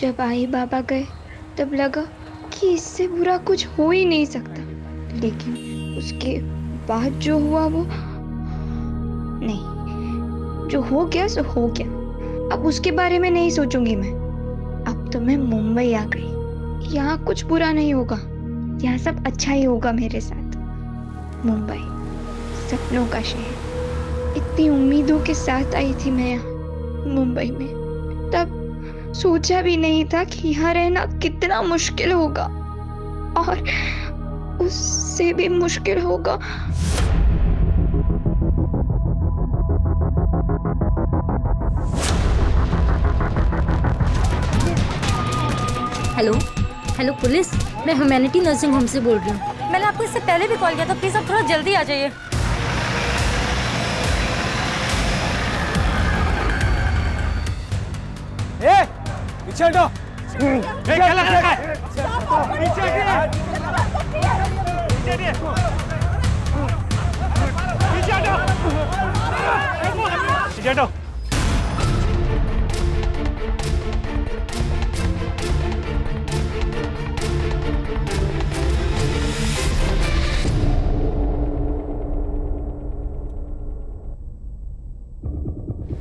जब आई बाबा गए तब लगा कि इससे बुरा कुछ हो ही नहीं सकता, लेकिन उसके बाद जो हुआ वो नहीं, जो हो गया सो हो गया। अब उसके बारे में नहीं सोचूंगी मैं। अब तो मैं मुंबई आ गई, यहाँ कुछ बुरा नहीं होगा, यहाँ सब अच्छा ही होगा मेरे साथ। मुंबई सपनों का शहर, इतनी उम्मीदों के साथ आई थी मैं यहाँ मुंबई में। तब सोचा भी नहीं था कि यहाँ रहना कितना मुश्किल होगा, और उससे भी मुश्किल होगा। हेलो हेलो पुलिस, मैं ह्यूमैनिटी नर्सिंग होम से बोल रही हूँ। मैंने आपको इससे पहले भी कॉल किया था, प्लीज़ आप थोड़ा जल्दी आ जाइए। पीछे हटो। क्या लग रहा है? पीछे हटिए। पीछे हटो। पीछे हटो।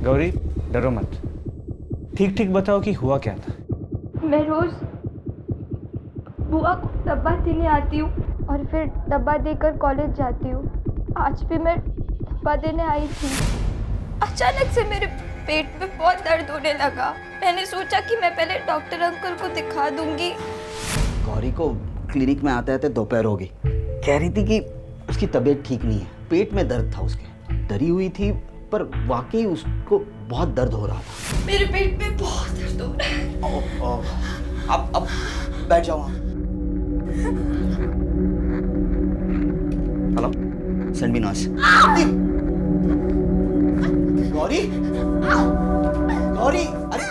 गौरी, डरो मत। ठीक ठीक बताओ कि हुआ क्या था। मैं रोज बुआ को डब्बा देने आती हूँ और फिर डब्बा देकर कॉलेज जाती हूँ। आज भी मैं डब्बा देने आई थी। अचानक से मेरे पेट में बहुत दर्द होने लगा। मैंने सोचा कि मैं पहले डॉक्टर अंकल को दिखा दूंगी। गौरी को क्लिनिक में आते आते दोपहर हो गई। कह रही थी कि उसकी तबीयत ठीक नहीं है, पेट में दर्द था उसके। डरी हुई थी, पर वाकई उसको बहुत दर्द हो रहा था। मेरे पेट में बहुत दर्द हो रहा है। अब बैठ जाओ। Hello, send me nurse. Gauri, Gauri, अरे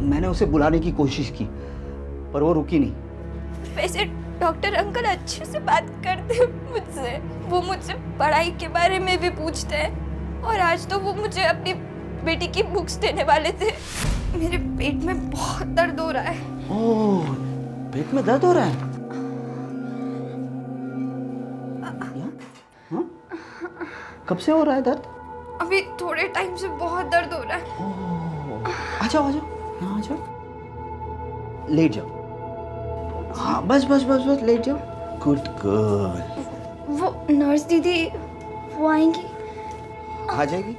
मैंने उसे बुलाने की कोशिश की पर वो रुकी नहीं। वैसे डॉक्टर अंकल अच्छे से बात करते हैं मुझसे। वो मुझसे पढ़ाई के बारे में भी पूछते हैं, और आज तो वो मुझे अपनी बेटी की बुक्स देने वाले थे। मेरे पेट में बहुत दर्द हो रहा है। ओह, पेट में दर्द हो रहा है? हाँ? कब से हो रहा है दर्द? अभी थोड़े टाइम से बहुत दर्द हो रहा है। आ जाओ, आ जाओ, यहाँ आ जाओ, लेट जाओ। हाँ, बस बस बस बस लेट जाओ। Good girl. वो नर्स दीदी वो आएंगी? आ जाएगी,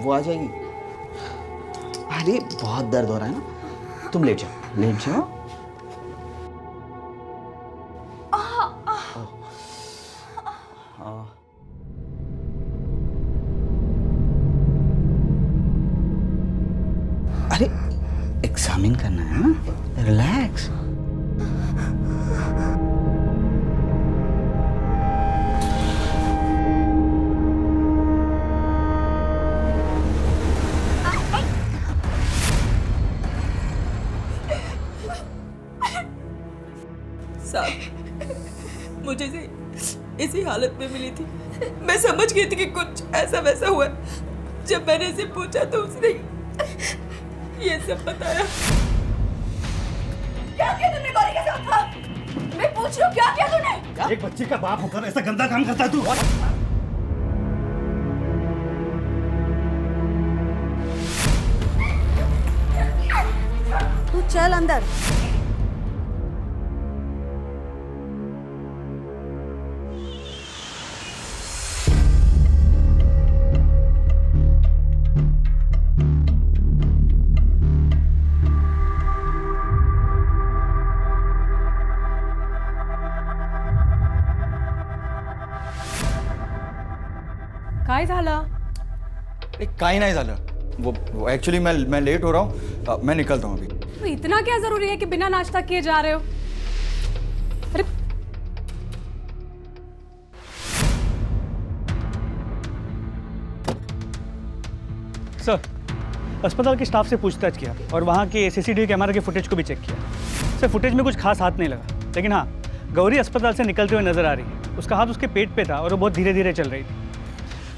वो आ जाएगी। अरे बहुत दर्द हो रहा है ना, तुम लेट जाओ, लेट जाओ। अरे एग्जामिन करना है ना, रिलैक्स। मुझे इसी हालत में मिली थी। मैं समझ गई थी कि कुछ ऐसा वैसा हुआ। जब मैंने इसे पूछा तो उसने ये सब बताया। क्या किया तूने गौरी के साथ? मैं पूछ रही हूँ, क्या किया तूने? एक बच्चे का बाप होकर ऐसा गंदा काम करता तू? तू चल अंदर। काय झालं? काही नाही झालं। वो एक्चुअली मैं लेट हो रहा हूँ, मैं निकलता हूँ अभी। तो इतना क्या जरूरी है कि बिना नाश्ता किए जा रहे हो? अरे सर, अस्पताल के स्टाफ से पूछताछ किया और वहाँ के सीसीटीवी कैमरा के फुटेज को भी चेक किया। सर, फुटेज में कुछ खास हाथ नहीं लगा, लेकिन हाँ, गौरी अस्पताल से निकलते हुए नजर आ रही है। उसका हाथ उसके पेट पे था और वो बहुत धीरे धीरे चल रही थी।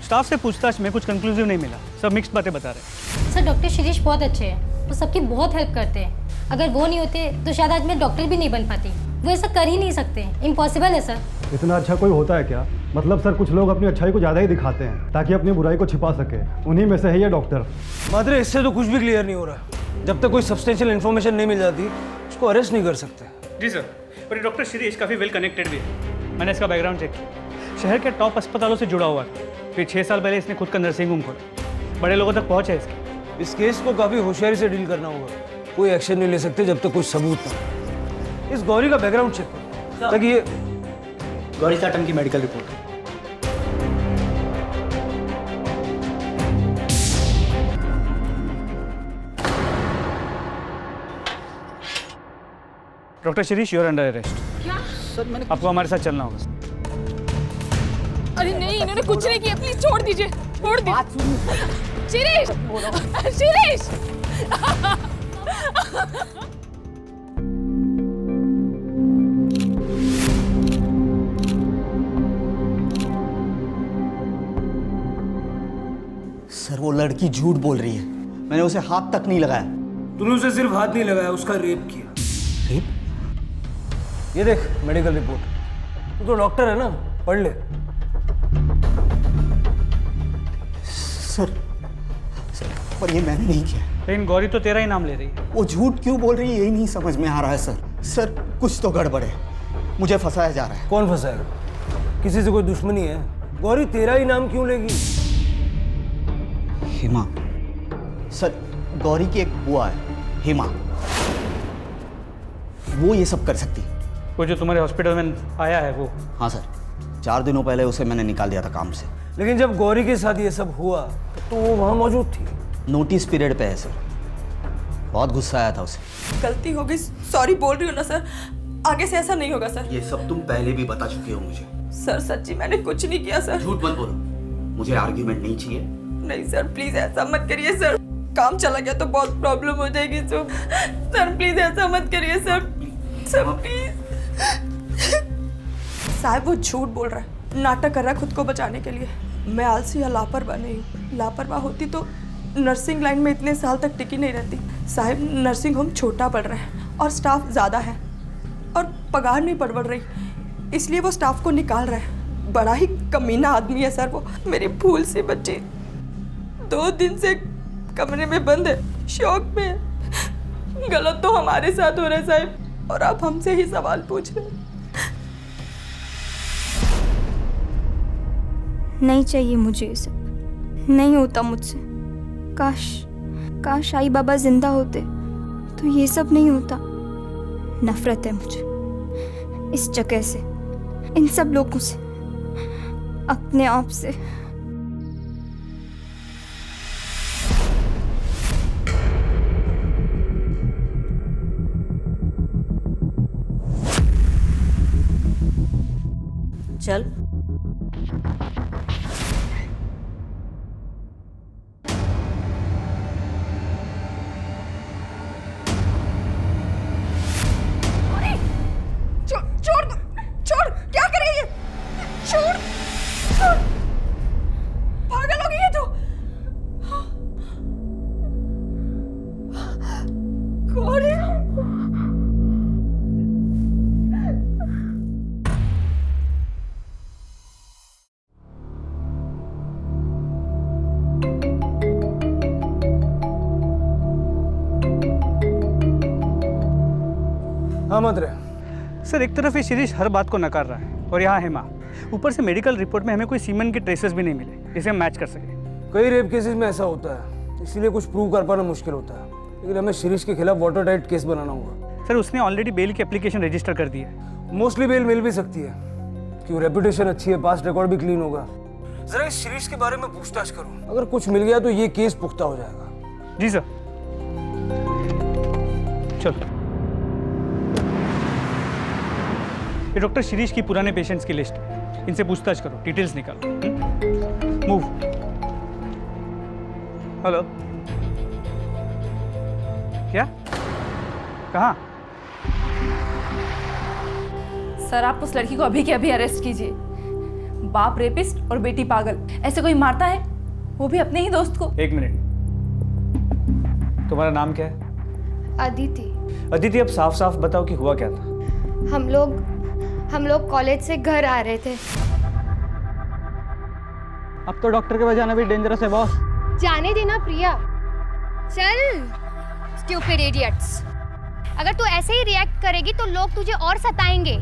स्टाफ से पूछताछ में कुछ कंक्लूसिव नहीं मिला, सब मिक्स्ड बातें बता रहे हैं। सर डॉक्टर शिरीष बहुत अच्छे हैं। वो सबकी बहुत हेल्प करते हैं। अगर वो नहीं होते तो शायद आज मैं डॉक्टर भी नहीं बन पाती। वो ऐसा कर ही नहीं सकते, इम्पॉसिबल है सर। इतना अच्छा कोई होता है क्या? मतलब सर कुछ लोग अपनी अच्छाई को ज़्यादा ही दिखाते हैं ताकि अपनी बुराई को छिपा सके। उन्हीं में से है ये डॉक्टर। मात्रे इससे तो कुछ भी क्लियर नहीं हो रहा। जब तक कोई सब्सटेंशियल इन्फॉर्मेशन नहीं मिल जाती उसको अरेस्ट नहीं कर सकते। जी सर, और ये डॉक्टर शिरीष काफ़ी वेल कनेक्टेड भी है। मैंने इसका बैकग्राउंड चेक किया, शहर के टॉप अस्पतालों से जुड़ा हुआ था। फिर 6 साल पहले इसने खुद का नर्सिंग होम खोला, बड़े लोगों तक पहुँच है इसकी। इस केस को काफ़ी होशियारी से डील करना होगा। कोई एक्शन नहीं ले सकते जब तक कुछ सबूत ना। इस गौरी का बैकग्राउंड चेक करो ताकि ये गौरी साटम की medical report. Doctor Shirish, you are under arrest. क्या सर? मैंने आपको हमारे साथ चलना होगा। अरे नहीं, इन्होंने कुछ नहीं किया, प्लीज छोड़ दीजिए, छोड़ दीजिए। शिरीष, शिरीष। सर वो लड़की झूठ बोल रही है, मैंने उसे हाथ तक नहीं लगाया। तूने उसे सिर्फ हाथ नहीं लगाया, उसका रेप किया। रेप? ये देख मेडिकल रिपोर्ट। तू तो डॉक्टर है ना, पढ़ ले। सर पर ये मैंने नहीं किया। लेकिन गौरी तो तेरा ही नाम ले रही है। वो झूठ क्यों बोल रही है यही नहीं समझ में आ रहा है सर। कुछ तो गड़बड़ है, मुझे फंसाया जा रहा है। कौन फंसाएगा? किसी से कोई दुश्मनी है? गौरी तेरा ही नाम क्यों लेगी? हिमा सर, गौरी की एक बुआ है हिमा, वो ये सब कर सकती। वो जो तुम्हारे हॉस्पिटल में आया है वो? हाँ सर, 4 दिनों पहले उसे मैंने निकाल दिया था काम से। लेकिन जब गौरी के साथ ये सब हुआ तो वो वहाँ मौजूद थी। नोटिस पीरियड पे है सर, बहुत गुस्सा आया था उसे। गलती हो गई, सॉरी बोल रही हूँ ना सर, आगे से ऐसा नहीं होगा सर। ये सब तुम पहले भी बता चुके हो मुझे। सर सच्ची मैंने कुछ नहीं किया सर। झूठ मत बोलो, मुझे आर्ग्यूमेंट नहीं चाहिए। नहीं सर प्लीज ऐसा मत करिए सर, काम चला गया तो बहुत प्रॉब्लम हो जाएगी। सर प्लीज ऐसा मत करिए सर, सर प्लीज। साहब वो झूठ बोल रहा है, नाटक कर रहा है खुद को बचाने के लिए। मैं आलसी या लापरवाह नहीं हूँ, लापरवाह होती तो नर्सिंग लाइन में इतने साल तक टिकी नहीं रहती। साहब नर्सिंग होम छोटा पड़ रहा है और स्टाफ ज़्यादा है और पगार नहीं बढ़ रही, इसलिए वो स्टाफ को निकाल रहा है। बड़ा ही कमीना आदमी है सर वो। मेरी भूल से बच्ची 2 दिन से कमरे में बंद है, शौक में है। गलत तो हमारे साथ हो रहा है साहब, और आप हमसे ही सवाल पूछ रहे हैं। नहीं चाहिए मुझे ये सब, नहीं होता मुझसे। काश आई बाबा जिंदा होते तो ये सब नहीं होता। नफरत है मुझे इस जगह से, इन सब लोगों से, अपने आप से। चल छोड़, क्या कर रही है? छोड़, पागल हो गई है तू। कौन है? हाँ मात्रे। सर एक तरफ ये शिरीष हर बात को नकार रहा है और यहाँ हेमा, ऊपर से मेडिकल रिपोर्ट में हमें कोई सीमेंट के ट्रेसेस भी नहीं मिले जिसे हम मैच कर सके। कई रेप केसेस में ऐसा होता है, इसीलिए कुछ प्रूव कर पाना मुश्किल होता है। लेकिन हमें शिरीष के खिलाफ वाटर टाइट केस बनाना होगा। सर उसने ऑलरेडी बेल की एप्लीकेशन रजिस्टर कर दी है। मोस्टली बेल मिल भी सकती है क्यों, रेपुटेशन अच्छी है, पास्ट रिकॉर्ड भी क्लीन होगा। जरा इस शिरीष के बारे में पूछताछ करो, अगर कुछ मिल गया तो ये केस पुख्ता हो जाएगा। जी सर। चलो, ये डॉक्टर शिरीष की पुराने पेशेंट्स की लिस्ट है, इनसे पूछताछ करो, डिटेल्स निकालो। मूव। हेलो, क्या? कहाँ? सर आप उस लड़की को अभी के अभी अरेस्ट कीजिए। बाप रेपिस्ट और बेटी पागल, ऐसे कोई मारता है, वो भी अपने ही दोस्त को। 1 मिनट। तुम्हारा नाम क्या है? अदिति। अदिति, अब साफ साफ बताओ कि हुआ क्या था? हम लोग कॉलेज से घर आ रहे थे। अब तो डॉक्टर के पास जाना भी डेंजरस है बॉस। जाने देना प्रिया। चल स्टूपिड इडियट्स। अगर तू ऐसे ही रिएक्ट करेगी तो लोग तुझे और सताएंगे।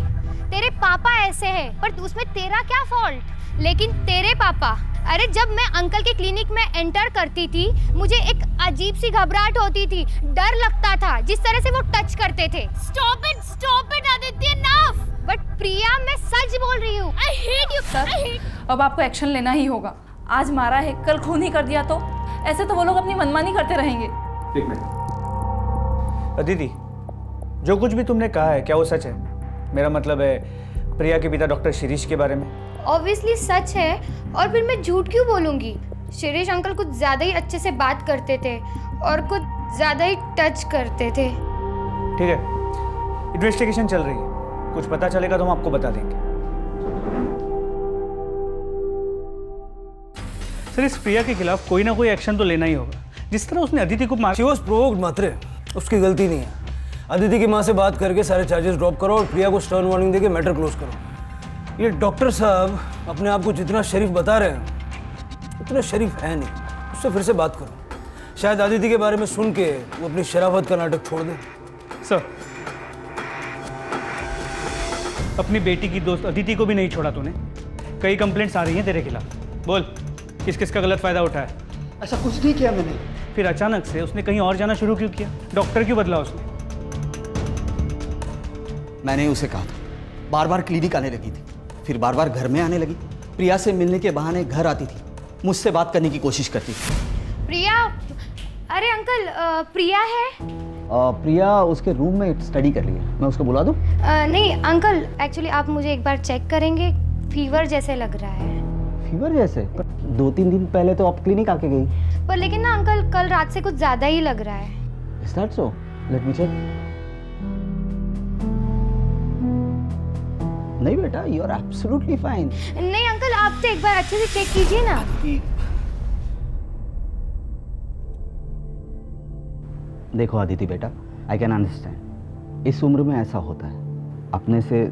तेरे पापा ऐसे हैं, पर उसमें तेरा क्या फॉल्ट? लेकिन तेरे पापा, अरे जब मैं अंकल के क्लिनिक में एंटर करती थी मुझे एक अजीब सी घबराहट होती थी, डर लगता था जिस तरह से वो टच करते थे। Stop it Aditya, enough. But Priya मैं सच बोल रही हूँ। I hate you sir. अब आपको एक्शन लेना ही होगा। आज मारा है, कल खून ही कर दिया तो ऐसे तो वो लोग अपनी मनमानी करते रहेंगे। एक मिनट। अदिति, जो कुछ भी तुमने कहा है क्या वो सच है? मेरा मतलब है प्रिया के पिता डॉक्टर शिरीष के बारे में। ऑब्वियसली सच है, और फिर मैं झूठ क्यों बोलूंगी? शिरीष अंकल कुछ ज्यादा ही अच्छे से बात करते थे और कुछ ज्यादा ही टच करते थे। ठीक है, इन्वेस्टिगेशन चल रही है, कुछ पता चलेगा तो हम आपको बता देंगे। सर, इस प्रिया के खिलाफ कोई ना कोई एक्शन तो लेना ही होगा। जिस तरह उसने अदिति को मार। शी वाज प्रोवोक्ड मात्रे, उसकी गलती नहीं है। अदिति की माँ से बात करके सारे चार्जेस ड्रॉप करो और प्रिया को स्टर्न वार्निंग देके मैटर क्लोज करो। ये डॉक्टर साहब अपने आप को जितना शरीफ बता रहे हैं उतना शरीफ है नहीं। उससे फिर से बात करो, शायद अदिति के बारे में सुन के वो अपनी शराफत का नाटक छोड़ दे। सर, अपनी बेटी की दोस्त अदिति को भी नहीं छोड़ा तूने। कई कंप्लेंट्स आ रही हैं तेरे खिलाफ। बोल, किस किस का गलत फायदा उठाया? ऐसा कुछ नहीं किया मैंने। फिर अचानक से उसने कहीं और जाना शुरू क्यों किया? डॉक्टर क्यों बदला उसने? मैंने उसे कहा था, बार बार क्लिनिक आने लगी थी, फिर बार बार घर में आने लगी। प्रिया से मिलने के बहाने घर आती थी, मुझसे बात करने की कोशिश करती थी। प्रिया, अरे अंकल प्रिया है? प्रिया उसके रूम में स्टडी कर रही है, मैं उसको बुला दूं? नहीं अंकल, एक्चुअली आप मुझे एक बार चेक करेंगे, फीवर जैसे लग रहा है। फीवर जैसे? पर 2-3 दिन पहले तो आप क्लिनिक आके गई। पर लेकिन ना अंकल, कल रात से कुछ ज्यादा ही लग रहा है। Is that so? Let me check. नहीं बेटा, you are absolutely fine. नहीं अंकल, आप तो एक बार अच्छे से चेक कीजिए ना। देखो अदिति बेटा, आई कैन अंडरस्टैंड, इस उम्र में ऐसा होता है, अपने से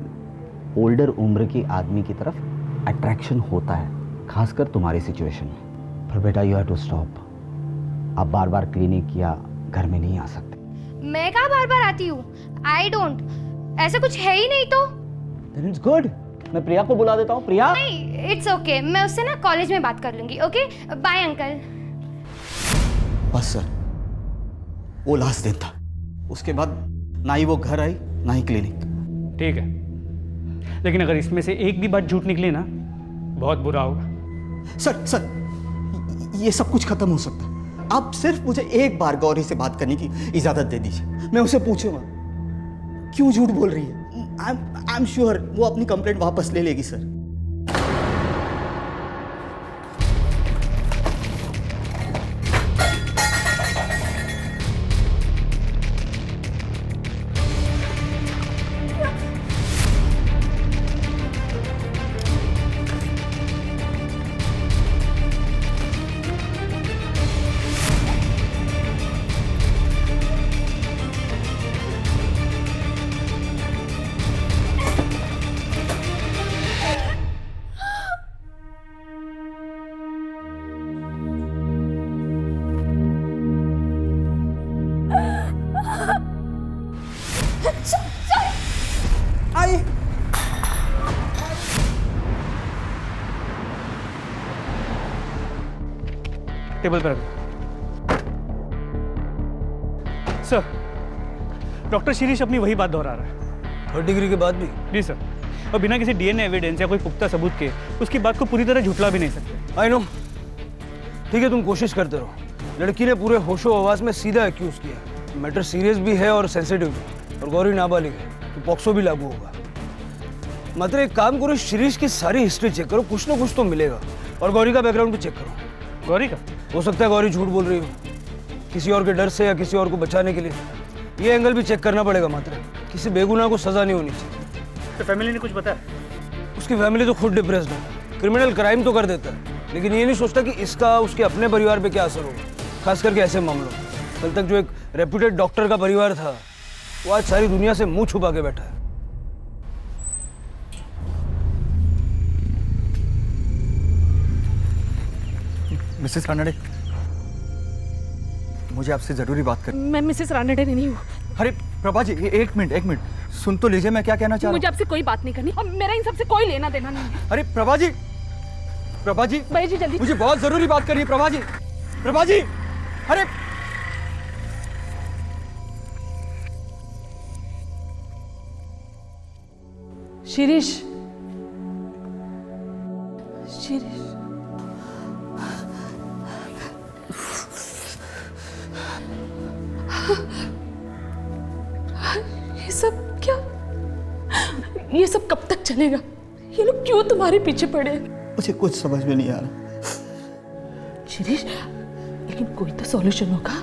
ओल्डर उम्र की आदमी की तरफ अट्रैक्शन होता है, खासकर तुम्हारी सिचुएशन में। पर बेटा यू हैव टू स्टॉप। आप बार बार क्लिनिक या घर में नहीं आ सकते। मैं कहाँ बार बार आती हूँ? आई डोंट, ऐसा कुछ है ही नहीं तो। Then it's good. मैं प्रिया को बुला देता हूँ। प्रिया? नहीं, इट्स ओके, मैं उससे ना कॉलेज में बात कर लूंगी। Okay, bye uncle. बस सर, वो लास्ट दिन था, उसके बाद ना ही वो घर आई ना ही क्लिनिक। ठीक है, लेकिन अगर इसमें से एक भी बात झूठ निकली ना, बहुत बुरा होगा। सर, ये सब कुछ खत्म हो सकता है। आप सिर्फ मुझे एक बार गौरी से बात करने की इजाजत दे दीजिए। मैं उसे पूछूंगा क्यों झूठ बोल रही है। आई एम श्योर वो अपनी कंप्लेंट वापस ले लेगी सर। टेबल पर सर, डॉक्टर शिरीष अपनी वही बात दोहरा रहा है। 3rd डिग्री के बाद भी? जी सर, और बिना किसी डीएनए एविडेंस या कोई पुख्ता सबूत के उसकी बात को पूरी तरह झुठला भी नहीं सकते। आई नो, ठीक है, तुम कोशिश करते रहो। लड़की ने पूरे होशो आवाज में सीधा एक्यूज किया। मैटर सीरियस भी है और सेंसिटिव भी, और गौरी नाबालिग है तो पॉक्सो भी लागू होगा। मात्र एक काम करो, शिरीष की सारी हिस्ट्री चेक करो, कुछ ना कुछ तो मिलेगा। और गौरी का बैकग्राउंड भी चेक करो। गौरी का? हो सकता है गौरी झूठ बोल रही हो, किसी और के डर से या किसी और को बचाने के लिए। ये एंगल भी चेक करना पड़ेगा। मात्र किसी बेगुनाह को सजा नहीं होनी चाहिए। तो फैमिली ने कुछ बताया? उसकी फैमिली तो खुद डिप्रेस्ड है। क्रिमिनल क्राइम तो कर देता है, लेकिन ये नहीं सोचता कि इसका उसके अपने परिवार पे क्या असर होगा, खास करके ऐसे मामलों में। कल तक जो एक रेप्यूटेड डॉक्टर का परिवार था, वो आज सारी दुनिया से मुंह छुपा के बैठा है। मिसेस रानडे, मुझे आपसे जरूरी बात करनी। मैं मिसेस रानडे नहीं हूँ। अरे प्रभा जी, एक मिनट सुन तो लीजिए मैं क्या कहना चाह रहा मुझे आपसे कोई बात नहीं करनी और मेरा इन सबसे कोई लेना देना नहीं है। हूँ। अरे प्रभा जी भैया जी जल्दी। मुझे बहुत जरूरी बात करनी है। प्रभा जी अरे शिरीष ये सब कब तक चलेगा? ये लोग क्यों तुम्हारे पीछे पड़े हैं? मुझे कुछ समझ में नहीं आ रहा। शिरीष, लेकिन कोई तो सॉल्यूशन होगा,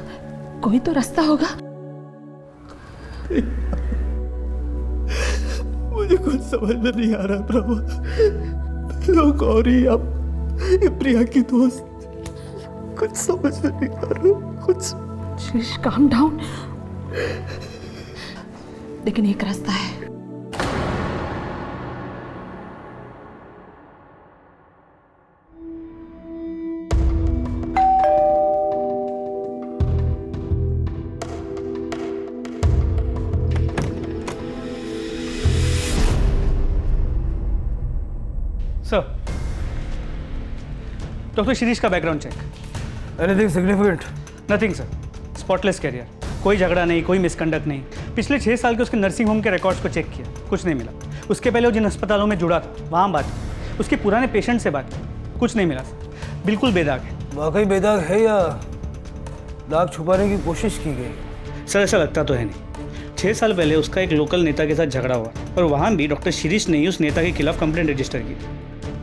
कोई तो रास्ता होगा। मुझे कुछ समझ में नहीं आ रहा प्रभा। लोग और ही आप ये प्रिया की दोस्त, कुछ समझ में नहीं आ रहा कुछ। शिरीष काम डाउन, लेकिन एक रास्ता है। सर, डॉक्टर शिरीष का background check. Anything significant? Nothing sir, spotless career, कोई झगड़ा नहीं, कोई मिसकंडक्ट नहीं। पिछले 6 साल के उसके नर्सिंग होम के रिकॉर्ड्स को चेक किया, कुछ नहीं मिला। उसके पहले वो जिन अस्पतालों में जुड़ा था वहाँ बात की, उसके पुराने पेशेंट से बात की, कुछ नहीं मिला सर, बिल्कुल बेदाग है। वाकई बेदाग है या दाग छुपाने की कोशिश की गई? सर ऐसा लगता तो है नहीं। 6 साल पहले उसका एक लोकल नेता के साथ झगड़ा हुआ और वहाँ भी डॉक्टर शिरीष ने ही उस नेता के खिलाफ कंप्लेंट रजिस्टर की।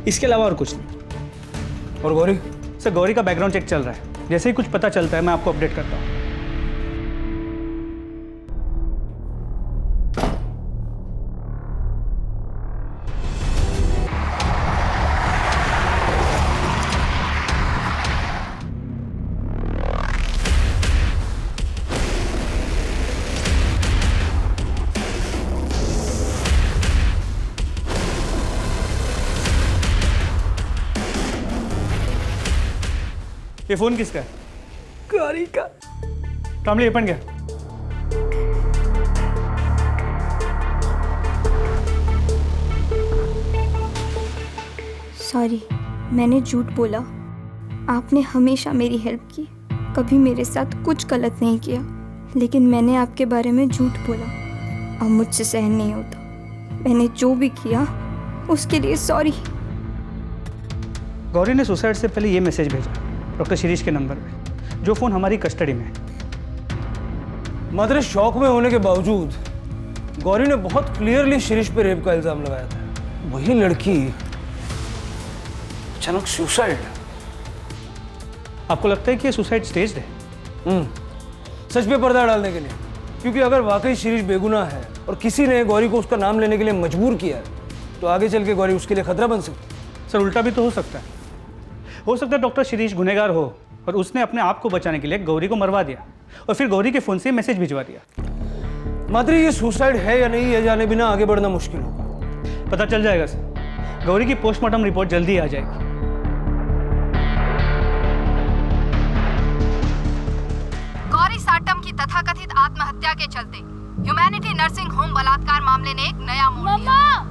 इसके अलावा और कुछ नहीं। और गौरी? सर गौरी का बैकग्राउंड चेक चल रहा है, जैसे ही कुछ पता चलता है मैं आपको अपडेट करता हूँ। ये फोन किसका है? गौरी का। कामली ये पन गया। सॉरी, मैंने झूठ बोला। आपने हमेशा मेरी हेल्प की, कभी मेरे साथ कुछ गलत नहीं किया, लेकिन मैंने आपके बारे में झूठ बोला। अब मुझसे सहन नहीं होता। मैंने जो भी किया उसके लिए सॉरी। गौरी ने सुसाइड से पहले ये मैसेज भेजा डॉक्टर शिरीष के नंबर पे, जो फ़ोन हमारी कस्टडी में है। मात्र शौक में होने के बावजूद गौरी ने बहुत क्लियरली शिरीष पे रेप का इल्जाम लगाया था। वही लड़की अचानक सुसाइड। आपको लगता है कि ये सुसाइड स्टेज्ड है? सच पे पर्दा डालने के लिए, क्योंकि अगर वाकई शिरीष बेगुनाह है और किसी ने गौरी को उसका नाम लेने के लिए मजबूर किया है तो आगे चल के गौरी उसके लिए खतरा बन सकती है। सर उल्टा भी तो हो सकता है। हो सकता है डॉक्टर शिरीष गुनहगार हो और उसने अपने आप को बचाने के लिए गौरी को मरवा दिया और फिर गौरी के फ़ोन से मैसेज भिजवा दिया। मात्र ये सुसाइड है या नहीं, ये जाने बिना आगे बढ़ना मुश्किल होगा। पता चल जाएगा सर, गौरी की पोस्टमार्टम रिपोर्ट जल्दी ही आ जाएगी। गौरी साटम की तथाकथित आत्महत्या के चलते ह्यूमैनिटी नर्सिंग होम बलात्कार मामले ने एक नया मोड़ लिया।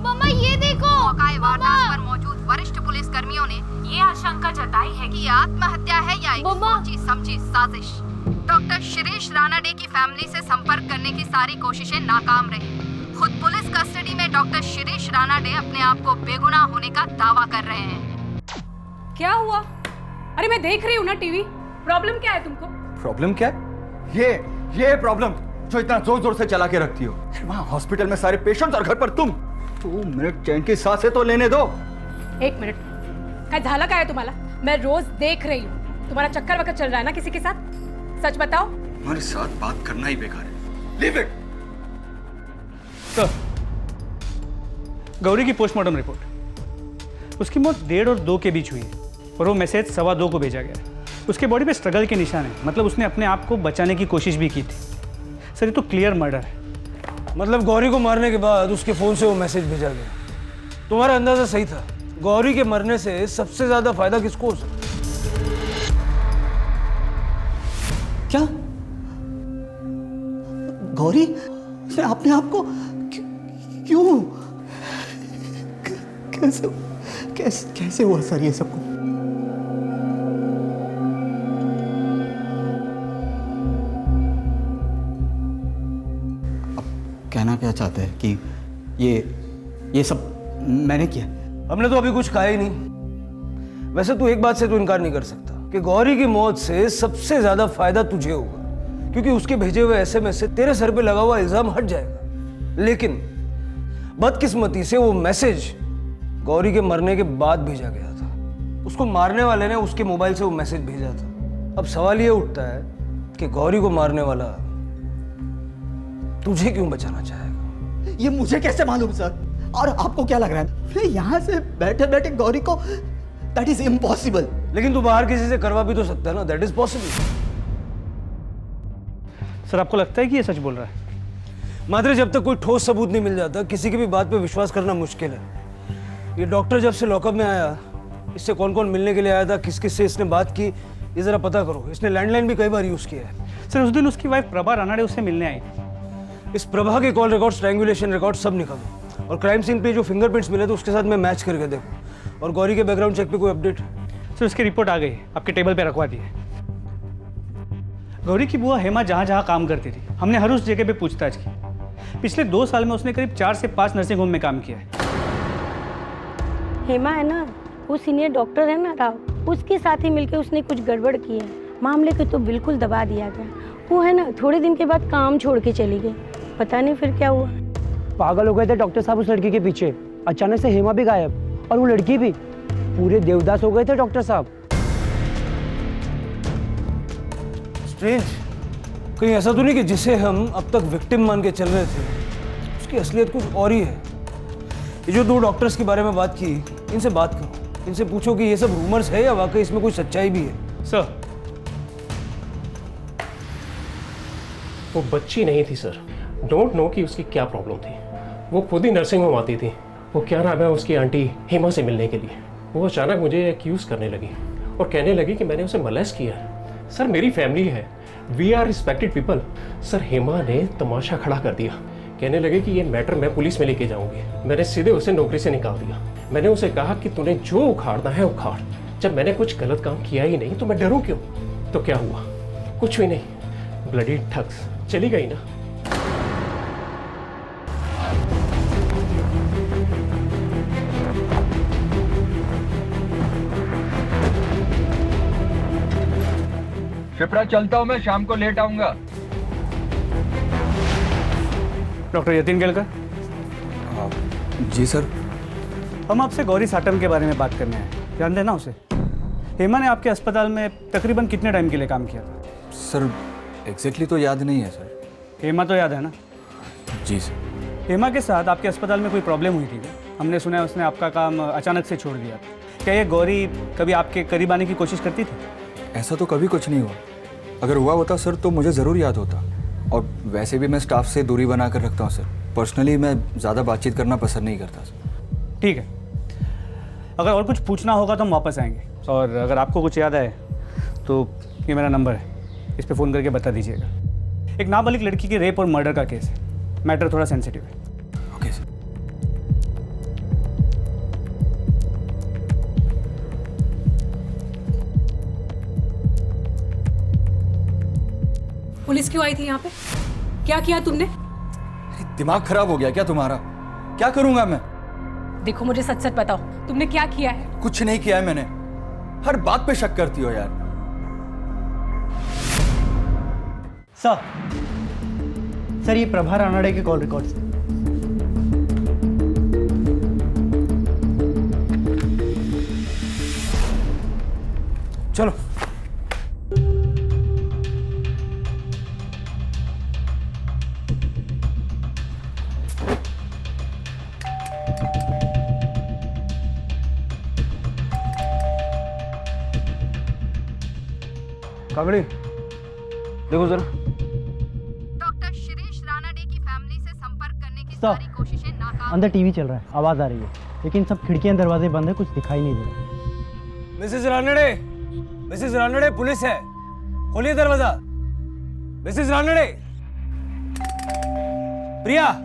मम्मा ये देखो। मौके वारदात पर मौजूद वरिष्ठ पुलिस कर्मियों ने ये आशंका जताई है कि ये आत्महत्या है या एक सोची समझी साजिश। डॉक्टर शिरीष रानाडे की फैमिली से संपर्क करने की सारी कोशिशें नाकाम रही। खुद पुलिस कस्टडी में डॉक्टर शिरीष रानाडे अपने आप को बेगुनाह होने का दावा कर रहे हैं। क्या हुआ? अरे मैं देख रही हूँ ना टीवी। प्रॉब्लम क्या है तुमको? प्रॉब्लम क्या है? ये प्रॉब्लम जो इतना जोर जोर से चला के रखती हो। वहाँ हॉस्पिटल में सारे पेशेंट्स और घर पर तुम। 2 मिनट चैन की सांसें तो लेने दो। 1 मिनट, क्या झाला का है तुम्हारा? मैं रोज देख रही हूँ, तुम्हारा चक्कर वक्कर चल रहा है ना किसी के साथ? सच बताओ। हमारे साथ बात करना ही बेकार है। Leave it. सर, गौरी की पोस्टमार्टम रिपोर्ट, उसकी मौत 1:30 और 2 के बीच हुई है और वो मैसेज 2:15 को भेजा गया है। उसके बॉडी पे स्ट्रगल के निशान है, मतलब उसने अपने आप को बचाने की कोशिश भी की थी। सर ये तो क्लियर मर्डर है। मतलब गौरी को मारने के बाद उसके फ़ोन से वो मैसेज भेजा गया। तुम्हारा अंदाज़ा सही था, गौरी के मरने से सबसे ज़्यादा फायदा किसको हो सकता? क्या गौरी ने अपने आप को क्यों कैसे कैसे कैसे हुआ सर ये सब कुछ? कहना क्या चाहते हैं कि ये सब मैंने किया? हमने तो अभी कुछ कहा ही नहीं। वैसे तू एक बात से तो इनकार नहीं कर सकता कि गौरी की मौत से सबसे ज्यादा फायदा तुझे होगा, क्योंकि उसके भेजे हुए एसएमएस से तेरे सर पे लगा हुआ इल्जाम हट जाएगा। लेकिन बदकिस्मती से वो मैसेज गौरी के मरने के बाद भेजा गया था। उसको मारने वाले ने उसके मोबाइल से वो मैसेज भेजा था। अब सवाल ये उठता है कि गौरी को मारने वाला तुझे क्यों बचाना चाहेगा? ये मुझे कैसे मालूम सर? और आपको क्या लग रहा है मैं यहाँ से बैठे बैठे गौरी को? That is impossible. लेकिन तू बाहर किसी से करवा भी तो सकता है ना, दैट इज पॉसिबल। सर आपको लगता है कि ये सच बोल रहा है? मात्र जब तक कोई ठोस सबूत नहीं मिल जाता किसी की भी बात पे विश्वास करना मुश्किल है। ये डॉक्टर जब से लॉकअप में आया, इससे कौन कौन मिलने के लिए आया था, किस किस से इसने बात की, ये जरा पता करो। इसने लैंडलाइन भी कई बार यूज किया है। सर उस दिन उसकी वाइफ प्रभा रानाडे उससे मिलने आई थी। इस प्रभा के कॉल रिकॉर्ड, स्ट्रैंगुलेशन रिकॉर्ड सब निकालो और क्राइम सीन पे जो फिंगरप्रिंट्स मिले थे उसके साथ मैं मैच करके देखो। और गौरी के बैकग्राउंड चेक पे कोई अपडेट? सर उसकी रिपोर्ट आ गई, आपके टेबल पे रखवा दी है। गौरी की बुआ हेमा जहाँ जहाँ काम करती थी, हमने हर उस जगह पे पूछताछ की। पिछले 2 साल में उसने करीब 4 से 5 नर्सिंग होम में काम किया है। हेमा है ना, वो सीनियर डॉक्टर है ना राव, उसके साथ ही मिलकर उसने कुछ गड़बड़ की है। मामले को तो बिल्कुल दबा दिया गया। वो है ना, थोड़े दिन के बाद काम छोड़ के चली गई। पता नहीं फिर क्या हुआ। पागल हो गए थे डॉक्टर साहब उस लड़की के पीछे। अचानक से हेमा भी गायब और वो लड़की भी। पूरे देवदास हो गए थे डॉक्टर साहब। स्ट्रेंज, कहीं ऐसा तो नहीं कि जिसे हम अब तक विक्टिम मान के चल रहे थे उसकी असलियत कुछ और ही है? ये जो 2 डॉक्टर्स के बारे में बात की, इनसे बात करो, इनसे पूछो कि ये सब रूमर्स है या वाकई इसमें कोई सच्चाई भी है। सर वो बच्ची नहीं थी सर, डोंट नो कि उसकी क्या प्रॉब्लम थी। वो खुद ही नर्सिंग होम आती थी। वो क्या नाम है उसकी आंटी हेमा से मिलने के लिए। वो अचानक मुझे एक्यूज़ करने लगी और कहने लगी कि मैंने उसे मोलेस्ट किया है। सर मेरी फैमिली है, we are respected people. Sir Hema ने तमाशा खड़ा कर दिया, कहने लगे कि ये मैटर मैं पुलिस में लेके जाऊंगी। मैंने सीधे उसे नौकरी से निकाल दिया। मैंने उसे कहा कि तूने जो उखाड़ना है उखाड़, जब मैंने कुछ गलत काम किया ही नहीं तो मैं डरूं क्यों? तो क्या हुआ? कुछ भी नहीं, ब्लडी ठग्स, चली गई ना। शिप्रा चलता हूँ मैं, शाम को लेट आऊंगा। डॉक्टर यतीन केलकर। जी सर। हम आपसे गौरी साटम के बारे में बात करने आए, जानते हैं ना उसे? हेमा ने आपके अस्पताल में तकरीबन कितने टाइम के लिए काम किया था? सर एग्जैक्टली तो याद नहीं है सर। हेमा तो याद है ना? जी सर। हेमा के साथ आपके अस्पताल में कोई प्रॉब्लम हुई थी क्या? हमने सुना है उसने आपका काम अचानक से छोड़ दिया। क्या ये गौरी कभी आपके करीब आने की कोशिश करती थी? ऐसा तो कभी कुछ नहीं हुआ। अगर हुआ होता सर तो मुझे ज़रूर याद होता। और वैसे भी मैं स्टाफ से दूरी बना कर रखता हूँ सर। पर्सनली मैं ज़्यादा बातचीत करना पसंद नहीं करता सर। ठीक है, अगर और कुछ पूछना होगा तो हम वापस आएंगे। और अगर आपको कुछ याद आए तो ये मेरा नंबर है, इस पर फ़ोन करके बता दीजिएगा। एक नाबालिग लड़की के रेप और मर्डर का केस है, मैटर थोड़ा सेंसिटिव है। Okay sir. पुलिस क्यों आई थी यहाँ पे? क्या किया तुमने? दिमाग खराब हो गया क्या तुम्हारा? क्या करूंगा मैं? देखो मुझे सच सच बताओ, तुमने क्या किया है? कुछ नहीं किया है मैंने। हर बात पे शक करती हो यार। सर ये प्रभा रानाडे के कॉल रिकॉर्ड्स हैं। चलो। काकड़ी देखो जरा। डॉक्टर शिरीष रानाडे की फैमिली से संपर्क करने की सारी कोशिशें नाकाम। अंदर टीवी चल रहा है, आवाज आ रही है, लेकिन सब खिड़कियां दरवाजे बंद है, कुछ दिखाई नहीं दे रहा। मिसेस रानडे, पुलिस है, खोलिए दरवाजा। मिसेस रानडे, प्रिया।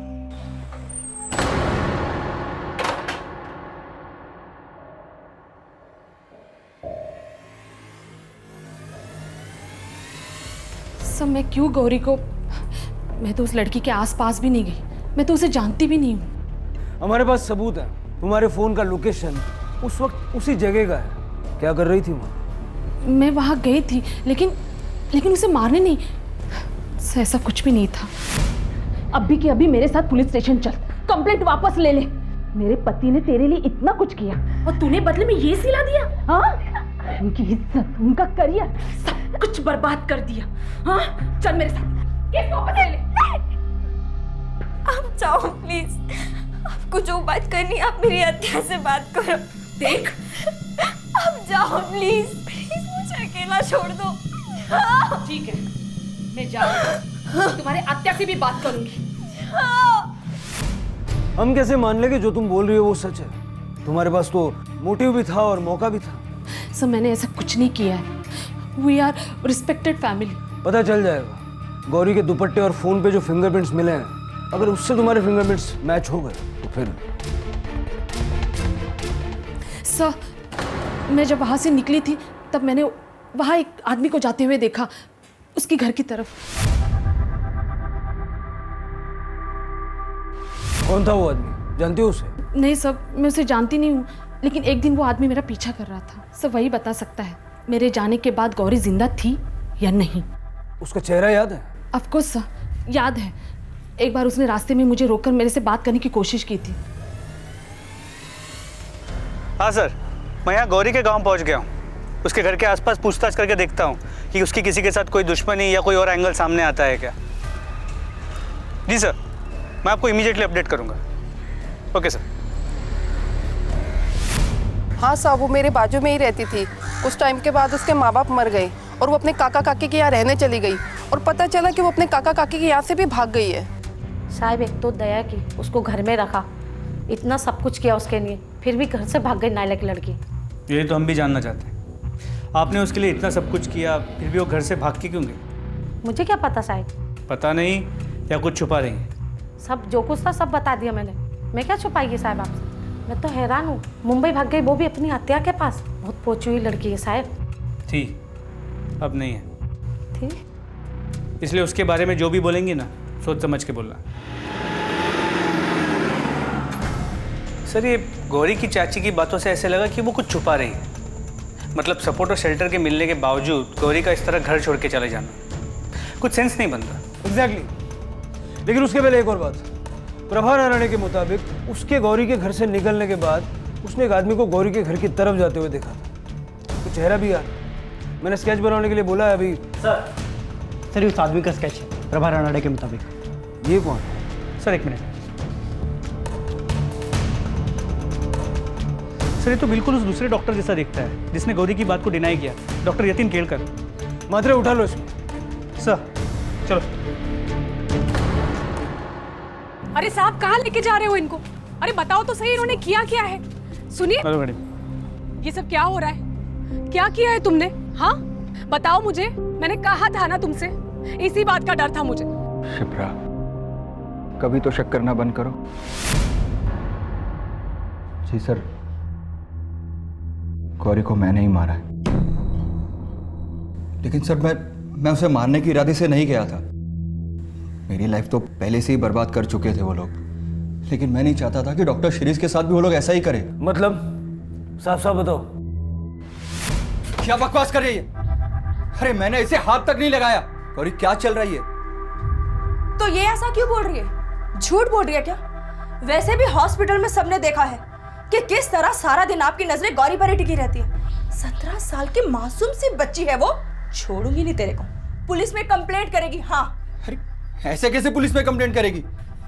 सब मैं क्यों गौरी को, मैं तो उस लड़की के आसपास भी नहीं गई, मैं तो उसे जानती भी नहीं हूँ। हमारे पास सबूत है, तुम्हारे फोन का लोकेशन उस वक्त उसी जगह का है। क्या कर रही थी वहाँ? मैं वहाँ गई थी, लेकिन उसे मारने नहीं, ऐसा कुछ भी नहीं था। अभी के अभी मेरे साथ पुलिस स्टेशन चल, कंप्लेंट वापस ले ले। मेरे पति ने तेरे लिए इतना कुछ किया और तूने बदले में ये सिला दिया। हाँ, उनकी इज्जत, उनका करियर, सब कुछ बर्बाद कर दिया। हाँ, चल मेरे साथ, केस वापस ले ले। आप जाओ प्लीज, आपको जो बात करनी है आप मेरी हत्या से बात करो। देख, आप जाओ प्लीज, प्लीज मुझे अकेला छोड़ दो। ठीक है, मैं जा रही हूँ, तुम्हारे आत्या से भी बात करूंगी। हम कैसे मान लेंगे जो तुम बोल रही हो वो सच है? तुम्हारे पास तो मोटिव भी था और मौका भी था। सर, मैंने ऐसा कुछ नहीं किया है। We are respected family. पता चल जाएगा। गौरी के दुपट्टे और फोन पे जो फिंगरप्रिंट्स मिले हैं, अगर उससे तुम्हारे फिंगरप्रिंट्स मैच हो गए तो फिर। सर, मैं जब वहां से निकली थी तब मैंने वहां एक आदमी को जाते हुए देखा, उसकी घर की तरफ। कौन था वो आदमी? जानती हो उसे? नहीं सर, मैं उसे जानती नहीं हूँ, लेकिन एक दिन वो आदमी मेरा पीछा कर रहा था। सर, वही बता सकता है मेरे जाने के बाद गौरी जिंदा थी या नहीं। उसका चेहरा याद है? ऑफ कोर्स सर, याद है। एक बार उसने रास्ते में मुझे रोककर मेरे से बात करने की कोशिश की थी। हाँ सर, मैं यहाँ गौरी के गांव पहुँच गया हूँ। उसके घर के आसपास पूछताछ करके देखता हूँ कि उसकी किसी के साथ कोई दुश्मनी या कोई और एंगल सामने आता है क्या। जी सर, मैं आपको इमीडिएटली अपडेट करूँगा। Okay sir. हाँ साहब, वो मेरे बाजू में ही रहती थी। कुछ टाइम के बाद उसके माँ बाप मर गए और वो अपने काका काकी के यहाँ रहने चली गई और पता चला कि वो अपने काका काकी के यहाँ से भी भाग गई है। साहब, एक तो दया की, उसको घर में रखा, इतना सब कुछ किया उसके लिए, फिर भी घर से भाग गई नालायक लड़की। यही तो हम भी जानना चाहते हैं। आपने उसके लिए इतना सब कुछ किया, फिर भी वो घर से भाग के क्यों गई? मुझे क्या पता साहब। पता नहीं या कुछ छुपा रही है? सब जो कुछ था सब बता दिया मैंने। मैं क्या छुपाएगी साहब आपसे? मैं तो हैरान हूँ, मुंबई भाग गई, वो भी अपनी हत्या के पास। बहुत पहुंची हुई लड़की है साहब। थी, अब नहीं है। थी? इसलिए उसके बारे में जो भी बोलेंगी ना, सोच समझ के बोलना। सर, ये गौरी की चाची की बातों से ऐसे लगा कि वो कुछ छुपा रही है। मतलब सपोर्ट और शेल्टर के मिलने के बावजूद गौरी का इस तरह घर छोड़ के चले जाना कुछ सेंस नहीं बनता। एग्जैक्टली। लेकिन उसके पहले एक और बात। प्रभा रानाडे के मुताबिक उसके गौरी के घर से निकलने के बाद उसने एक आदमी को गौरी के घर की तरफ जाते हुए देखा। तो चेहरा भी याद। मैंने स्केच बनाने के लिए बोला है अभी। सर, उस आदमी का स्केच है प्रभा रानाडे के मुताबिक। ये कौन? सर एक मिनट। सर, ये तो बिल्कुल उस दूसरे डॉक्टर जैसा दिखता है जिसने गौरी की बात को डिनाई किया, डॉक्टर यतीन केलकर। मात्रे उठा लो इसको। सर चलो। अरे साहब, कहाँ लेके जा रहे हो इनको? अरे बताओ तो सही, इन्होंने किया क्या है? सुनिए, हेलो मैडम। ये सब क्या हो रहा है? क्या किया है तुमने? हाँ बताओ मुझे, मैंने कहा था ना तुमसे, इसी बात का डर था मुझे। शिप्रा, कभी तो शक करना बंद करो। जी सर, गौरी को मैंने ही मारा है। लेकिन सर, मैं उसे मारने की इरादे से नहीं गया था। मेरी लाइफ तो पहले से ही बर्बाद कर चुके थे वो लोग, लेकिन मैं नहीं चाहता था कि डॉक्टर शिरीष के साथ भी वो लोग ऐसा ही करें। मतलब साफ साफ बताओ। क्या बकवास कर रही है? अरे मैंने इसे हाथ तक नहीं लगाया। गौरी, क्या चल रही है? तो ये ऐसा क्यों बोल रही है? झूठ बोल रही है क्या? वैसे भी हॉस्पिटल में सबने देखा है कि किस तरह सारा दिन आपकी नजरें गौरी पर ही टिकी रहती है। 17 साल की मासूम सी बच्ची है वो। छोड़ूंगी नहीं तेरे को, पुलिस में कंप्लेंट करेगी। हाँ। अरे ऐसे कैसे पुलिस में कंप्लेंट करेगी?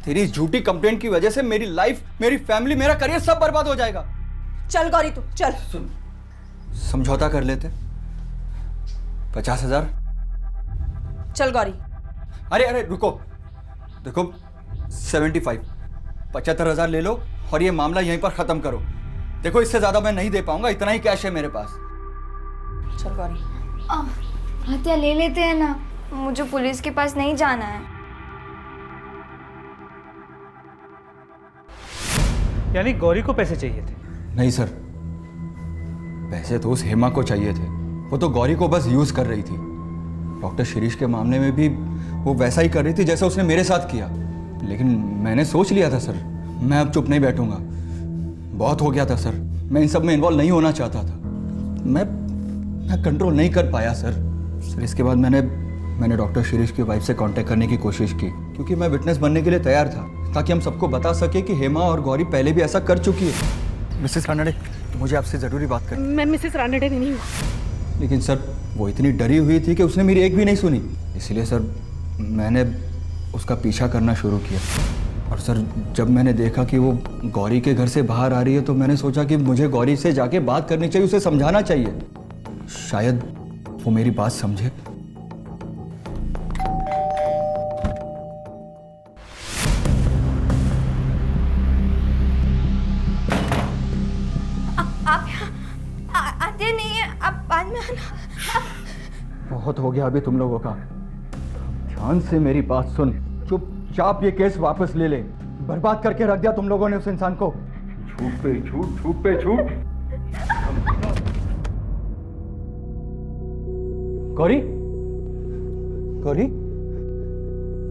तेरी झूठी कंप्लेंट की वजह से मेरी लाइफ, मेरी फैमिली, मेरा करियर सब बर्बाद हो जाएगा। चल गौरी, तू चल। समझौता कर लेते, 50,000। चल गौरी। अरे अरे रुको, देखो 75,000 ले लो और ये मामला यहीं पर खत्म करो। देखो इससे ज्यादा मैं नहीं दे पाऊंगा, इतना ही कैश है मेरे पास। चल गौरी। हत्या ले लेते हैं ना, मुझे पुलिस के पास नहीं जाना है। यानी गौरी को पैसे चाहिए थे? नहीं सर, पैसे तो उस हेमा को चाहिए थे। वो तो गौरी को बस यूज कर रही थी। डॉक्टर शिरीष के मामले में भी वो वैसा ही कर रही थी जैसा उसने मेरे साथ किया। लेकिन मैंने सोच लिया था सर, मैं अब चुप नहीं बैठूंगा। बहुत हो गया था सर, मैं इन सब में इन्वॉल्व नहीं होना चाहता था। मैं कंट्रोल नहीं कर पाया सर। इसके बाद मैंने डॉक्टर शिरीष की वाइफ से कांटेक्ट करने की कोशिश की, क्योंकि मैं विटनेस बनने के लिए तैयार था, ताकि हम सबको बता सके कि हेमा और गौरी पहले भी ऐसा कर चुकी है। मिसेस रानडे, मुझे आपसे ज़रूरी बात करनी। मैं मिसेस रानडे नहीं हूँ। लेकिन सर वो इतनी डरी हुई थी कि उसने मेरी एक भी नहीं सुनी। इसलिए सर मैंने उसका पीछा करना शुरू किया। और सर जब मैंने देखा कि वो गौरी के घर से बाहर आ रही है, तो मैंने सोचा कि मुझे गौरी से जाके बात करनी चाहिए, उसे समझाना चाहिए। शायद वो मेरी बात समझे। आप आते नहीं है, आप बाद में आना। बहुत हो गया अभी तुम लोगों का। ध्यान से मेरी बात सुन, चुपचाप ये केस वापस ले ले। बर्बाद करके रख दिया तुम लोगों ने उस इंसान को। झूठ पे झूठ, झूठ पे झूठ। गौरी, गौरी,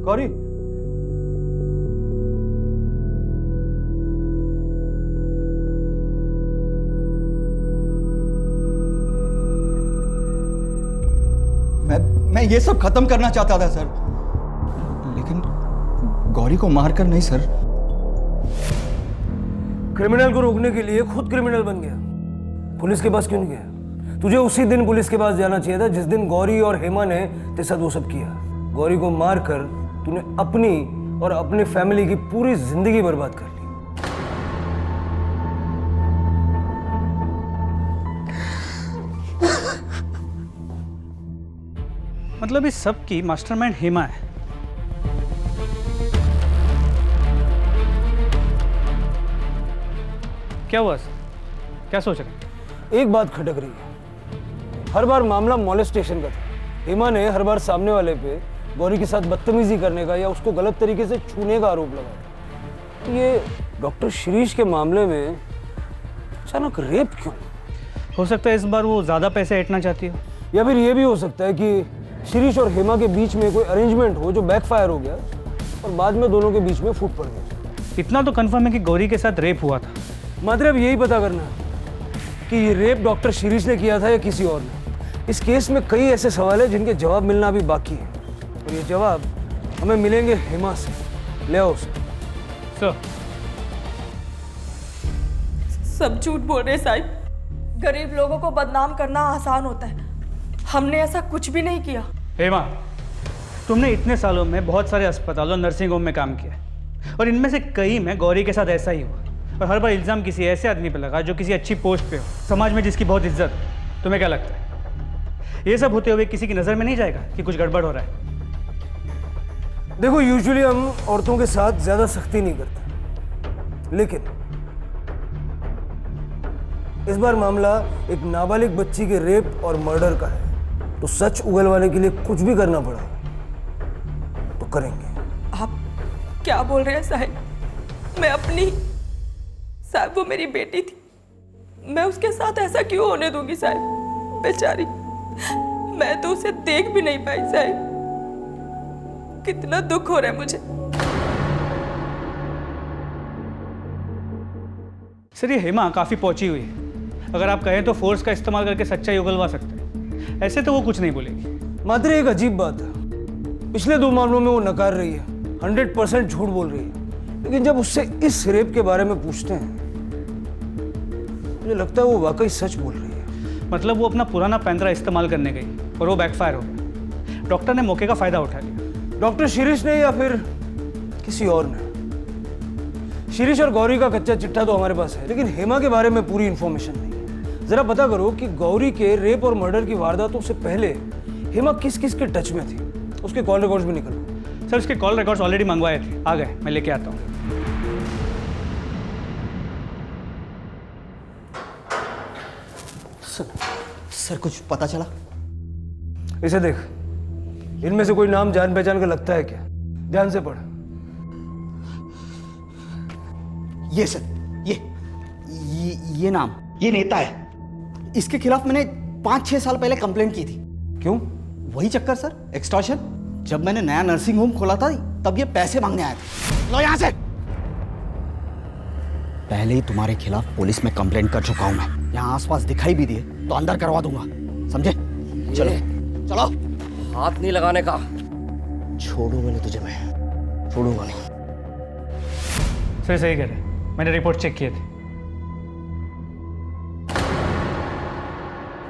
गौरी। मैं ये सब खत्म करना चाहता था सर, लेकिन गौरी को मारकर नहीं सर। क्रिमिनल को रोकने के लिए खुद क्रिमिनल बन गया। पुलिस के पास क्यों नहीं गया? तुझे उसी दिन पुलिस के पास जाना चाहिए था जिस दिन गौरी और हेमा ने तेरे साथ वो सब किया। गौरी को मारकर तूने अपनी और अपने फैमिली की पूरी जिंदगी बर्बाद कर ली। मतलब इस सब की मास्टरमाइंड हेमा है? क्या हुआ सर? क्या सोच रहे हैं? एक बात खटक रही है। हर बार मामला मॉलेस्टेशन का था। हेमा ने हर बार सामने वाले पे गौरी के साथ बदतमीजी करने का या उसको गलत तरीके से छूने का आरोप लगाया। तो ये डॉक्टर शिरीष के मामले में अचानक रेप क्यों? हो सकता है इस बार वो ज़्यादा पैसे ऐंठना चाहती हो, या फिर ये भी हो सकता है कि शिरीष और हेमा के बीच में कोई अरेंजमेंट हो जो बैकफायर हो गया और बाद में दोनों के बीच में फूट पड़ गई। इतना तो कंफर्म है कि गौरी के साथ रेप हुआ था। मतलब यही पता करना है कि ये रेप डॉक्टर शिरीष ने किया था या किसी और ने। इस केस में कई ऐसे सवाल हैं जिनके जवाब मिलना अभी बाकी है, और ये जवाब हमें मिलेंगे हेमा से। ले आओ उसे। सर, सब झूठ बोल रहे साहब। गरीब लोगों को बदनाम करना आसान होता है, हमने ऐसा कुछ भी नहीं किया। हेमा, तुमने इतने सालों में बहुत सारे अस्पतालों, नर्सिंग होम में काम किया, और इनमें से कई में गौरी के साथ ऐसा ही हुआ। और हर बार इल्ज़ाम किसी ऐसे आदमी पर लगा जो किसी अच्छी पोस्ट पे हो, समाज में जिसकी बहुत इज्जत हो। तुम्हें क्या लगता है ये सब होते हुए किसी की नज़र में नहीं जाएगा कि कुछ गड़बड़ हो रहा है? देखो, यूजुअली हम औरतों के साथ ज़्यादा सख्ती नहीं करते, लेकिन इस बार मामला एक नाबालिग बच्ची के रेप और मर्डर का है, तो सच उगलवाने के लिए कुछ भी करना पड़ा तो करेंगे। आप क्या बोल रहे हैं साहब? मैं अपनी साहब, वो मेरी बेटी थी, मैं उसके साथ ऐसा क्यों होने दूंगी साहब? बेचारी, मैं तो उसे देख भी नहीं पाई साहब। कितना दुख हो रहा है मुझे। सर, ये हेमा काफ़ी पहुंची हुई है। अगर आप कहें तो फोर्स का इस्तेमाल करके सच्चाई उगलवा सकते हैं। ऐसे तो वो कुछ नहीं बोलेगी। मात्र एक अजीब बात है, पिछले 2 मामलों में वो नकार रही है, 100% झूठ बोल रही है, लेकिन जब उससे इस रेप के बारे में पूछते हैं मुझे लगता है वो वाकई सच बोल रही है। मतलब वो अपना पुराना पैंतरा इस्तेमाल करने गई और वो बैकफायर हो गया। डॉक्टर ने मौके का फ़ायदा उठा लिया। डॉक्टर शिरीष ने या फिर किसी और ने? शिरीष और गौरी का कच्चा चिट्ठा तो हमारे पास है, लेकिन हेमा के बारे में पूरी इंफॉर्मेशन नहीं है। जरा पता करो कि गौरी के रेप और मर्डर की वारदातों से पहले हेमा किस किस के टच में थी, उसके कॉल रिकॉर्ड्स भी निकलो। सर उसके कॉल रिकॉर्ड्स ऑलरेडी मंगवाए थे, आ गए, मैं लेके आता हूँ। सर कुछ पता चला? इसे देख, इनमें से कोई नाम जान पहचान का लगता है क्या? ध्यान से पढ़। ये सर, ये नाम, ये नेता है। इसके खिलाफ मैंने 5-6 साल पहले कंप्लेंट की थी। क्यों? वही चक्कर सर, एक्सटॉर्शन। जब मैंने नया नर्सिंग होम खोला था तब ये पैसे मांगने आए थे। लो यहां से। पहले ही तुम्हारे खिलाफ पुलिस में कंप्लेंट कर चुका हूं मैं। यहाँ आसपास दिखाई भी दिए तो अंदर करवा दूंगा, समझे? चलो चलो। हाथ नहीं लगाने का। छोड़ूंगा नहीं तुझे, मैं छोड़ूंगा नहीं। सर सही कह रहे, मैंने रिपोर्ट चेक किए थे।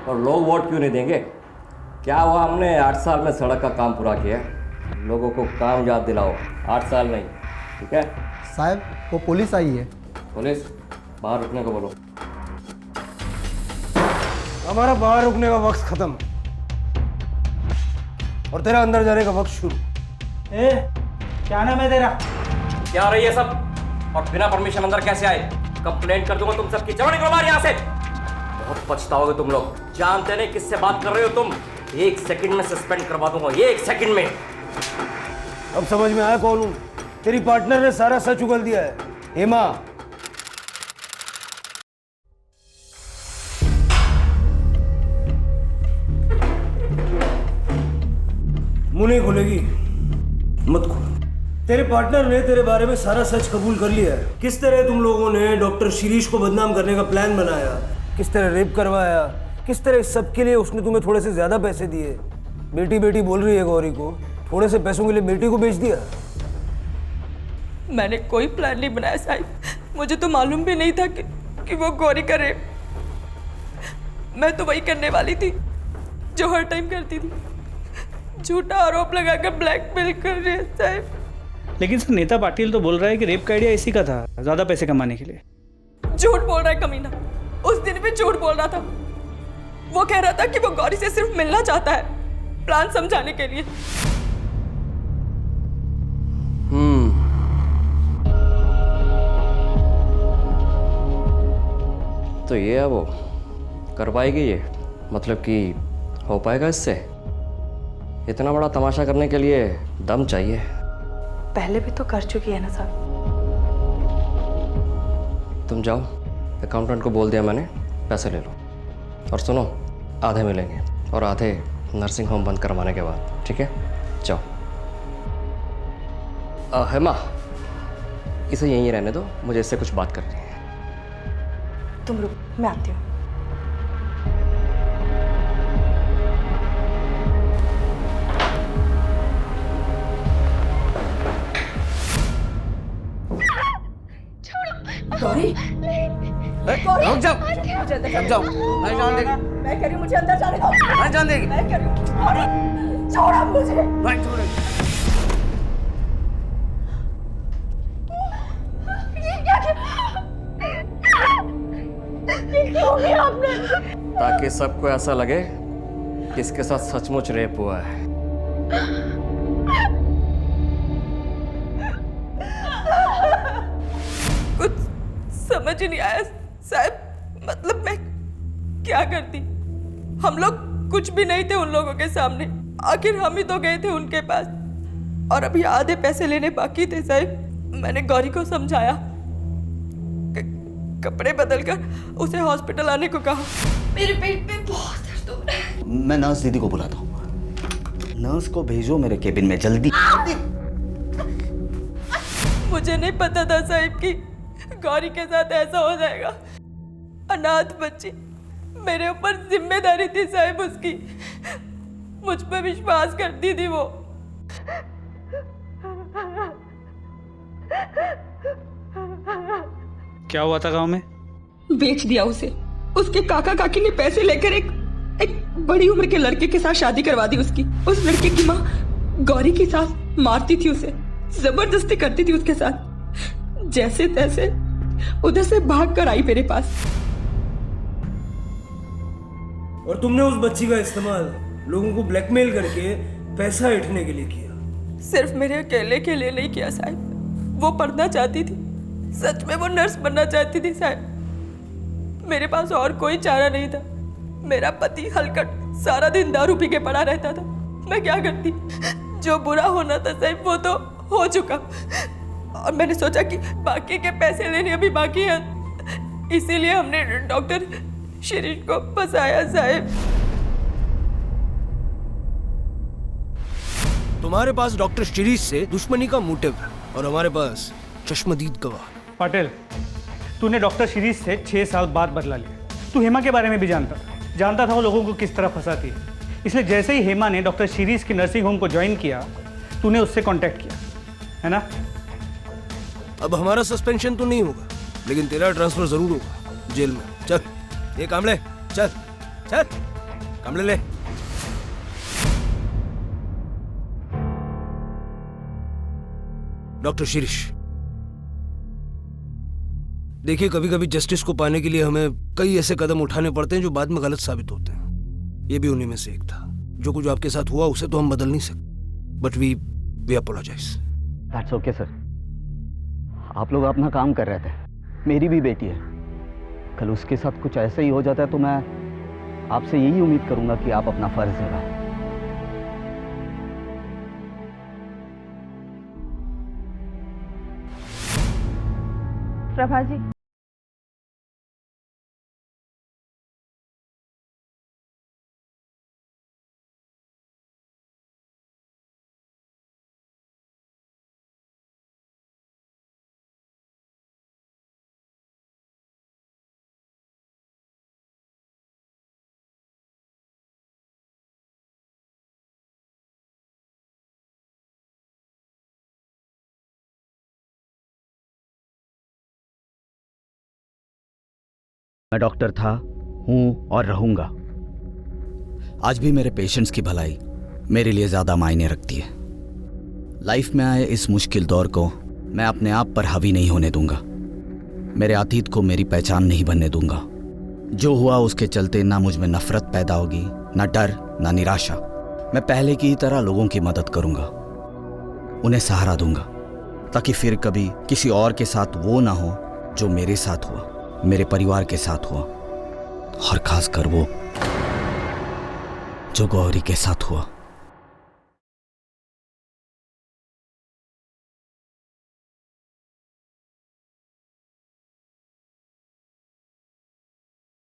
और लोग वोट क्यों नहीं देंगे? क्या हुआ, हमने 8 साल में सड़क का काम पूरा किया है। लोगों को काम याद दिलाओ, 8 साल नहीं, ठीक है? साहब वो पुलिस आई है। पुलिस बाहर रुकने को बोलो। हमारा बाहर रुकने का वक्त खत्म और तेरा अंदर जाने का वक्त शुरू। क्या नाम है तेरा? क्या रही है सब, और बिना परमिशन अंदर कैसे आए? कंप्लेंट कर दूंगा तुम सबकी। चलो निकलो बाहर यहाँ से। बहुत पछताओगे तुम लोग। जानते नहीं किससे बात कर रहे हो तुम। 1 सेकंड में सस्पेंड करवा दूंगा, 1 सेकंड में। अब समझ में आया कौन हूं? तेरी पार्टनर ने सारा सच उगल दिया है, हेमा। मुंह नहीं खोलेगी, मत खोल। तेरे पार्टनर ने तेरे बारे में सारा सच कबूल कर लिया है। किस तरह तुम लोगों ने डॉक्टर शिरीष को बदनाम करने का प्लान बनाया, किस तरह रेप करवाया, किस तरह इस सब के लिए उसने तुम्हें थोड़े से ज्यादा पैसे दिए। बेटी बेटी बोल रही है गौरी को, थोड़े से पैसों के लिए बेटी को बेच दिया। मैंने कोई प्लान नहीं बनाया साहिब। मुझे तो मालूम भी नहीं था कि वो गौरी का रेप। मैं तो वही करने वाली थी जो हर टाइम करती थी, झूठा आरोप लगाकर ब्लैकमेल कर रही है साहिब। लेकिन सर नेता पाटिल तो बोल रहा है कि रेप का आइडिया इसी का था, ज्यादा पैसे कमाने के लिए। झूठ बोल रहा है कमीना। उस दिन भी झूठ बोल रहा था। वो कह रहा था कि वो गौरी से सिर्फ मिलना चाहता है, प्लान समझाने के लिए। तो ये है वो, कर पाएगी ये? मतलब कि हो पाएगा इससे? इतना बड़ा तमाशा करने के लिए दम चाहिए। पहले भी तो कर चुकी है ना साहब। तुम जाओ, अकाउंटेंट को बोल दिया मैंने, पैसे ले लो। और सुनो, आधे मिलेंगे और आधे नर्सिंग होम बंद करवाने के बाद, ठीक है? जाओ। हेमा, इसे यहीं रहने दो, मुझे इससे कुछ बात करनी है। तुम रुक, मैं आती हूँ। गौरी, रुक जाओ, रुक जाओ। नहीं जान देगी। मैं कह रही हूँ मुझे अंदर जाने दो। नहीं जान देगी। मैं कह रही हूँ गौरी, छोड़ो मुझे। नहीं छोड़ेगी। ये क्यों किया आपने? ताकि सबको ऐसा लगे कि इसके साथ सचमुच रेप हुआ है। कुछ समझ ही नहीं आया साहब। मतलब मैं क्या करती? हम लोग कुछ भी नहीं थे उन लोगों के सामने। आखिर हम ही तो गए थे उनके पास, और अभी आधे पैसे लेने बाकी थे साहब। मैंने गौरी को समझाया, कपड़े बदलकर उसे हॉस्पिटल आने को कहा। मेरे पेट में बहुत दर्द हो रहा है। मैं नर्स दीदी को बुलाता हूँ। नर्स को भेजो मेरे केबिन में जल्दी। मुझे नहीं पता था साहिब कि गौरी के साथ ऐसा हो जाएगा। अनाथ बच्ची, मेरे ऊपर जिम्मेदारी थी साहिब उसकी। मुझ पर विश्वास करती थी वो। क्या हुआ था गांव में? बेच दिया उसे। उसके काका काकी ने पैसे लेकर एक बड़ी उम्र के लड़के के साथ शादी करवा दी उसकी। उस लड़के की माँ गौरी के साथ मारती थी उसे, जबरदस्ती करती थी उसके साथ। जैसे तैसे उधर से भाग कर आई मेरे पास। और तुमने उस बच्ची का इस्तेमाल लोगों को ब्लैकमेल करके पैसा ऐंठने के लिए किया। सिर्फ मेरे अकेले के लिए नहीं किया साहब, वो पढ़ना चाहती थी, सच में वो नर्स बनना चाहती थी साहब। मेरे पास और कोई चारा नहीं था। मेरा पति हलकट सारा दिन दारू पी के पड़ा रहता था, मैं क्या करती? जो बुरा होना था साहब वो तो हो चुका, और मैंने सोचा कि बाकी के पैसे लेने अभी बाकी हैं, इसीलिए हमने डॉक्टर शिरीष को फंसाया साहब। तुम्हारे पास डॉक्टर शिरीष से दुश्मनी का मोटिव है और हमारे पास चश्मदीद गवाह। पटेल, तूने डॉक्टर शिरीष से 6 साल बाद बदला लिया। तू हेमा के बारे में भी जानता था वो लोगों को किस तरह फंसाती है। इसलिए जैसे ही हेमा ने डॉक्टर शिरीष की नर्सिंग होम को ज्वाइन किया, तूने उससे कांटेक्ट किया, है ना? अब हमारा सस्पेंशन तो नहीं होगा, लेकिन तेरा ट्रांसफर जरूर होगा जेल में। चल ये कामले, चल चल कामले ले। डॉक्टर शिरीष, देखिए कभी कभी जस्टिस को पाने के लिए हमें कई ऐसे कदम उठाने पड़ते हैं जो बाद में गलत साबित होते हैं। ये भी उन्हीं में से एक था। जो कुछ आपके साथ हुआ उसे तो हम बदल नहीं सकते, but we apologise. That's okay sir. आप लोग अपना काम कर रहे थे, मेरी भी बेटी है। कल उसके साथ कुछ ऐसा ही हो जाता है तो मैं आपसे यही उम्मीद करूंगा कि आप अपना फर्ज निभाएं। प्रभा जी, मैं डॉक्टर था, हूँ और रहूंगा। आज भी मेरे पेशेंट्स की भलाई मेरे लिए ज़्यादा मायने रखती है। लाइफ में आए इस मुश्किल दौर को मैं अपने आप पर हावी नहीं होने दूंगा। मेरे अतीत को मेरी पहचान नहीं बनने दूंगा। जो हुआ उसके चलते ना मुझ में नफरत पैदा होगी, ना डर, ना निराशा। मैं पहले की ही तरह लोगों की मदद करूंगा, उन्हें सहारा दूंगा, ताकि फिर कभी किसी और के साथ वो ना हो जो मेरे साथ हुआ, मेरे परिवार के साथ हुआ, और खासकर वो जो गौरी के साथ हुआ।